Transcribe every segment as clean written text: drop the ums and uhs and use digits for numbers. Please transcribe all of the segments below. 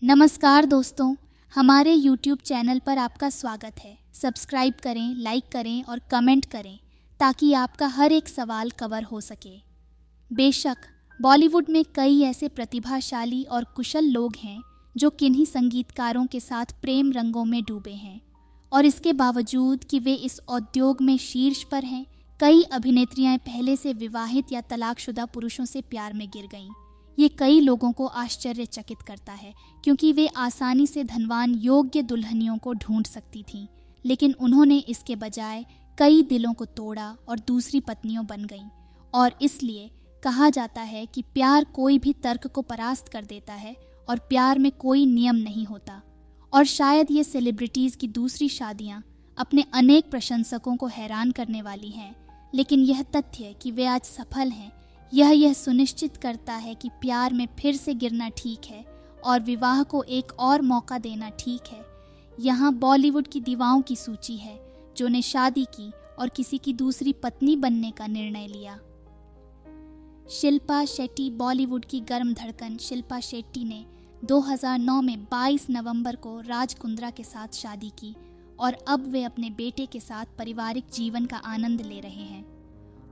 नमस्कार दोस्तों, हमारे YouTube चैनल पर आपका स्वागत है। सब्सक्राइब करें, लाइक करें और कमेंट करें ताकि आपका हर एक सवाल कवर हो सके। बेशक बॉलीवुड में कई ऐसे प्रतिभाशाली और कुशल लोग हैं जो किन्हीं संगीतकारों के साथ प्रेम रंगों में डूबे हैं, और इसके बावजूद कि वे इस उद्योग में शीर्ष पर हैं, कई अभिनेत्रियां पहले से विवाहित या तलाकशुदा पुरुषों से प्यार में गिर गईं। ये कई लोगों को आश्चर्यचकित करता है क्योंकि वे आसानी से धनवान योग्य दुल्हनियों को ढूंढ सकती थीं, लेकिन उन्होंने इसके बजाय कई दिलों को तोड़ा और दूसरी पत्नियों बन गईं। और इसलिए कहा जाता है कि प्यार कोई भी तर्क को परास्त कर देता है और प्यार में कोई नियम नहीं होता। और शायद ये सेलिब्रिटीज़ की दूसरी शादियां अपने अनेक प्रशंसकों को हैरान करने वाली हैं, लेकिन यह तथ्य कि वे आज सफल हैं यह सुनिश्चित करता है कि प्यार में फिर से गिरना ठीक है और विवाह को एक और मौका देना ठीक है। यहाँ बॉलीवुड की दीवाओं की सूची है जो ने शादी की और किसी की दूसरी पत्नी बनने का निर्णय लिया। शिल्पा शेट्टी। बॉलीवुड की गर्म धड़कन शिल्पा शेट्टी ने 2009 में 22 नवंबर को राज कुंद्रा के साथ शादी की और अब वे अपने बेटे के साथ पारिवारिक जीवन का आनंद ले रहे हैं।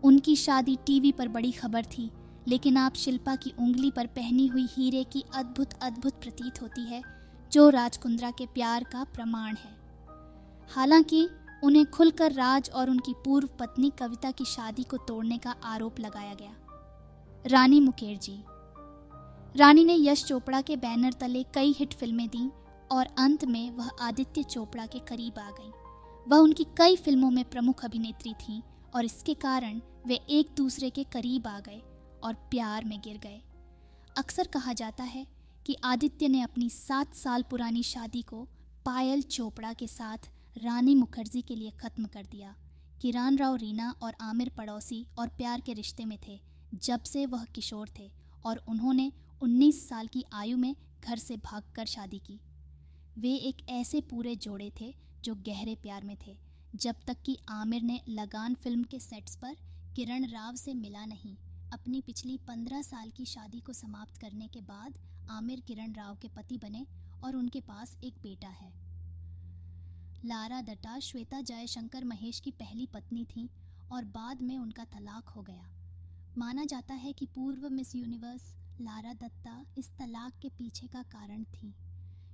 उनकी शादी टीवी पर बड़ी खबर थी, लेकिन आप शिल्पा की उंगली पर पहनी हुई हीरे की अद्भुत प्रतीत होती है जो राज कुंद्रा के प्यार का प्रमाण है। हालांकि उन्हें खुलकर राज और उनकी पूर्व पत्नी कविता की शादी को तोड़ने का आरोप लगाया गया। रानी मुखर्जी। रानी ने यश चोपड़ा के बैनर तले कई हिट फिल्में दी और अंत में वह आदित्य चोपड़ा के करीब आ गई। वह उनकी कई फिल्मों में प्रमुख अभिनेत्री थीं और इसके कारण वे एक दूसरे के करीब आ गए और प्यार में गिर गए। अक्सर कहा जाता है कि आदित्य ने अपनी 7 साल पुरानी शादी को पायल चोपड़ा के साथ रानी मुखर्जी के लिए ख़त्म कर दिया। किरण राव रीना और आमिर पड़ोसी और प्यार के रिश्ते में थे जब से वह किशोर थे और उन्होंने 19 साल की आयु में घर से भागकर शादी की। वे एक ऐसे पूरे जोड़े थे जो गहरे प्यार में थे, जब तक कि आमिर ने लगान फिल्म के सेट्स पर किरण राव से मिला नहीं। अपनी पिछली 15 साल की शादी को समाप्त करने के बाद आमिर किरण राव के पति बने और उनके पास एक बेटा है। लारा दत्ता श्वेता जयशंकर महेश की पहली पत्नी थी और बाद में उनका तलाक हो गया। माना जाता है कि पूर्व मिस यूनिवर्स लारा दत्ता इस तलाक के पीछे का कारण थी।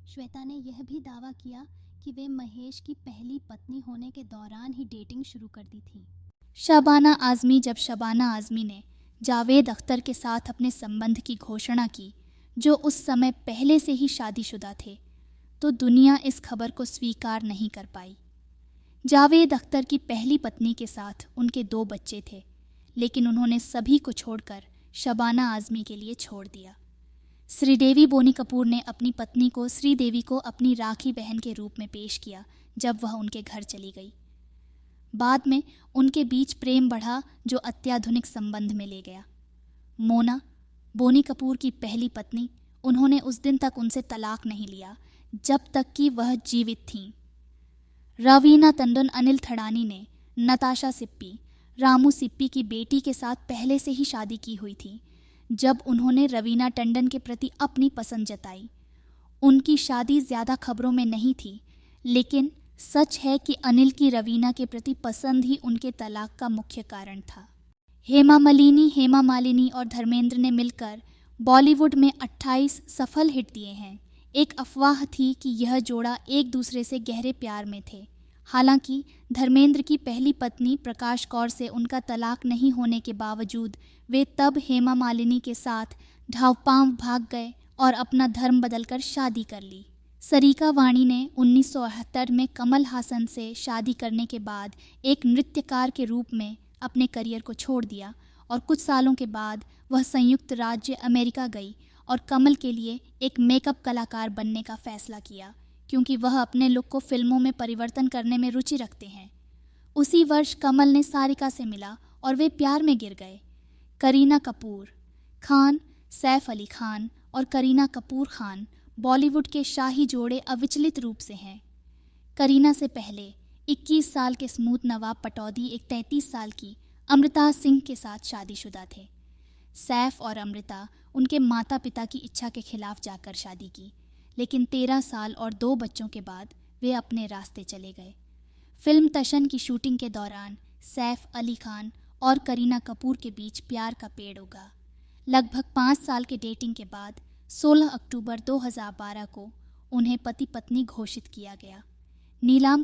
श्वेता ने यह भी दावा किया कि वे महेश की पहली पत्नी होने के दौरान ही डेटिंग शुरू कर दी थी। शबाना आज़मी। जब शबाना आज़मी ने जावेद अख्तर के साथ अपने संबंध की घोषणा की, जो उस समय पहले से ही शादीशुदा थे, तो दुनिया इस खबर को स्वीकार नहीं कर पाई। जावेद अख्तर की पहली पत्नी के साथ उनके 2 बच्चे थे, लेकिन उन्होंने सभी को छोड़कर शबाना आज़मी के लिए छोड़ दिया। श्रीदेवी बोनी कपूर ने अपनी पत्नी को श्रीदेवी को अपनी राखी बहन के रूप में पेश किया जब वह उनके घर चली गई। बाद में उनके बीच प्रेम बढ़ा जो अत्याधुनिक संबंध में ले गया। मोना। बोनी कपूर की पहली पत्नी। उन्होंने उस दिन तक उनसे तलाक नहीं लिया जब तक कि वह जीवित थीं। रवीना टंडन। अनिल थड़ानी ने नताशा सिप्पी, रामू सिप्पी की बेटी के साथ पहले से ही शादी की हुई थी जब उन्होंने रवीना टंडन के प्रति अपनी पसंद जताई। उनकी शादी ज़्यादा खबरों में नहीं थी, लेकिन सच है कि अनिल की रवीना के प्रति पसंद ही उनके तलाक का मुख्य कारण था। हेमा मालिनी और धर्मेंद्र ने मिलकर बॉलीवुड में 28 सफल हिट दिए हैं। एक अफवाह थी कि यह जोड़ा एक दूसरे से गहरे प्यार में थे। हालांकि धर्मेंद्र की पहली पत्नी प्रकाश कौर से उनका तलाक नहीं होने के बावजूद वे तब हेमा मालिनी के साथ ढावपांव भाग गए और अपना धर्म बदलकर शादी कर ली। सरिका वाणी ने 1978 में कमल हासन से शादी करने के बाद एक नृत्यकार के रूप में अपने करियर को छोड़ दिया और कुछ सालों के बाद वह संयुक्त राज्य अमेरिका गई और कमल के लिए एक मेकअप कलाकार बनने का फैसला किया, क्योंकि वह अपने लुक को फिल्मों में परिवर्तन करने में रुचि रखते हैं। उसी वर्ष कमल ने सारिका से मिला और वे प्यार में गिर गए। करीना कपूर खान। सैफ अली खान और करीना कपूर खान बॉलीवुड के शाही जोड़े अविचलित रूप से हैं। करीना से पहले 21 साल के स्मूथ नवाब पटौदी एक 33 साल की अमृता सिंह के साथ शादीशुदा थे। सैफ और अमृता उनके माता पिता की इच्छा के खिलाफ जाकर शादी की, लेकिन 13 साल और 2 बच्चों के बाद वे अपने रास्ते चले गए। फिल्म तशन की शूटिंग के दौरान सैफ अली खान और करीना कपूर के बीच प्यार का पेड़ उगा। लगभग 5 साल के डेटिंग के बाद 16 अक्टूबर 2012 को उन्हें पति पत्नी घोषित किया गया। नीलम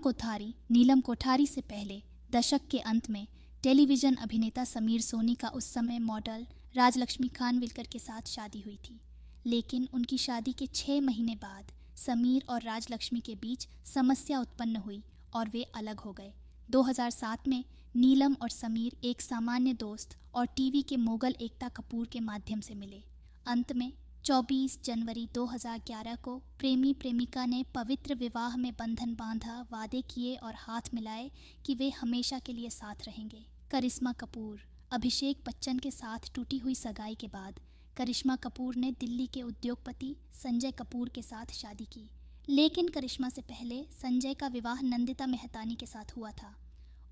कोठारी से पहले दशक के अंत में टेलीविजन अभिनेता समीर सोनी का उस समय मॉडल राजलक्ष्मी खानविलकर के साथ शादी हुई थी, लेकिन उनकी शादी के 6 महीने बाद समीर और राजलक्ष्मी के बीच समस्या उत्पन्न हुई और वे अलग हो गए। 2007 में नीलम और समीर एक सामान्य दोस्त और टीवी के मोगल एकता कपूर के माध्यम से मिले। अंत में 24 जनवरी 2011 को प्रेमी प्रेमिका ने पवित्र विवाह में बंधन बांधा, वादे किए और हाथ मिलाए कि वे हमेशा के लिए साथ रहेंगे। करिश्मा कपूर। अभिषेक बच्चन के साथ टूटी हुई सगाई के बाद करिश्मा कपूर ने दिल्ली के उद्योगपति संजय कपूर के साथ शादी की, लेकिन करिश्मा से पहले संजय का विवाह नंदिता मेहतानी के साथ हुआ था।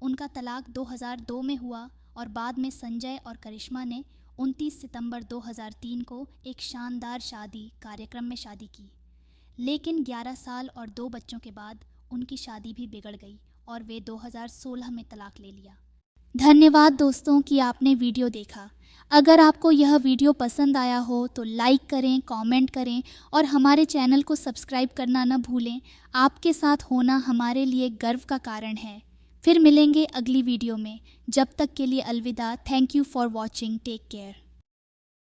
उनका तलाक 2002 में हुआ और बाद में संजय और करिश्मा ने 29 सितंबर 2003 को एक शानदार शादी कार्यक्रम में शादी की, लेकिन 11 साल और 2 बच्चों के बाद उनकी शादी भी बिगड़ गई और वे 2016 में तलाक ले लिया। धन्यवाद दोस्तों कि आपने वीडियो देखा। अगर आपको यह वीडियो पसंद आया हो तो लाइक करें, कमेंट करें और हमारे चैनल को सब्सक्राइब करना न भूलें। आपके साथ होना हमारे लिए गर्व का कारण है। फिर मिलेंगे अगली वीडियो में। जब तक के लिए अलविदा। Thank you for watching. Take care.